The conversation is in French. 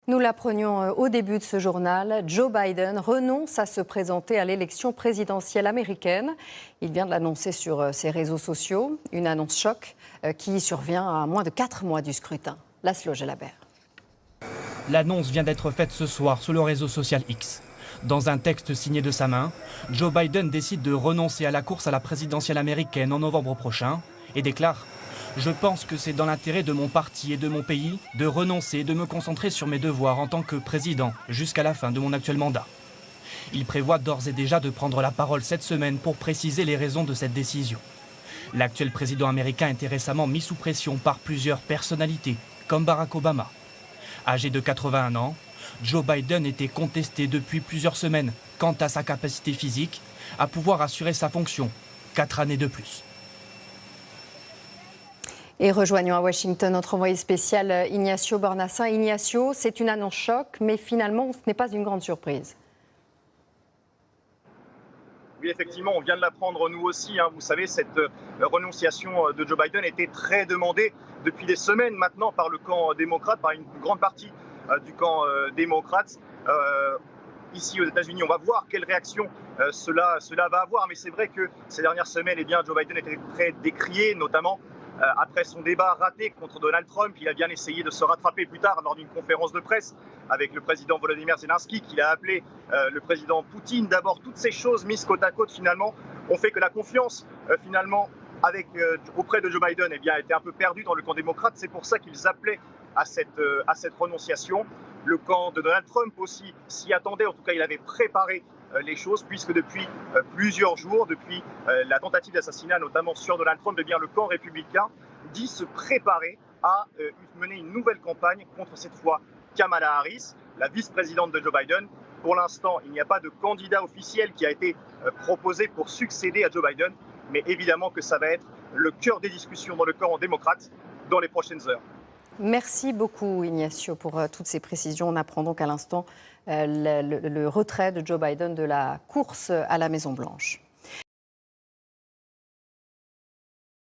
Nous l'apprenions au début de ce journal, Joe Biden renonce à se présenter à l'élection présidentielle américaine. Il vient de l'annoncer sur ses réseaux sociaux, une annonce choc qui survient à moins de 4 mois du scrutin. Laszlo Gelabert. L'annonce vient d'être faite ce soir sur le réseau social X. Dans un texte signé de sa main, Joe Biden décide de renoncer à la course à la présidentielle américaine en novembre prochain et déclare « Je pense que c'est dans l'intérêt de mon parti et de mon pays de renoncer et de me concentrer sur mes devoirs en tant que président jusqu'à la fin de mon actuel mandat. » Il prévoit d'ores et déjà de prendre la parole cette semaine pour préciser les raisons de cette décision. L'actuel président américain a été récemment mis sous pression par plusieurs personnalités, comme Barack Obama. Âgé de 81 ans, Joe Biden était contesté depuis plusieurs semaines quant à sa capacité physique à pouvoir assurer sa fonction 4 années de plus. Et rejoignons à Washington notre envoyé spécial Ignacio Bornassin. Ignacio, c'est une annonce choc, mais finalement, ce n'est pas une grande surprise. Oui, effectivement, on vient de l'apprendre nous aussi. Vous savez, cette renonciation de Joe Biden était très demandée depuis des semaines maintenant par le camp démocrate, par une grande partie du camp démocrate. Ici aux États-Unis, on va voir quelle réaction cela va avoir. Mais c'est vrai que ces dernières semaines, Joe Biden était très décrié, notamment après son débat raté contre Donald Trump. Il a bien essayé de se rattraper plus tard lors d'une conférence de presse avec le président Volodymyr Zelensky, qu'il a appelé le président Poutine. D'abord, toutes ces choses mises côte à côte, finalement, ont fait que la confiance, auprès de Joe Biden, a été un peu perdue dans le camp démocrate. C'est pour ça qu'ils appelaient à cette renonciation. Le camp de Donald Trump aussi s'y attendait. En tout cas, il avait préparé les choses, puisque depuis plusieurs jours, depuis la tentative d'assassinat notamment sur Donald Trump, le camp républicain dit se préparer à mener une nouvelle campagne contre cette fois Kamala Harris, la vice-présidente de Joe Biden. Pour l'instant, il n'y a pas de candidat officiel qui a été proposé pour succéder à Joe Biden, mais évidemment que ça va être le cœur des discussions dans le camp démocrate dans les prochaines heures. Merci beaucoup Ignacio pour toutes ces précisions. On apprend donc à l'instant le retrait de Joe Biden de la course à la Maison-Blanche.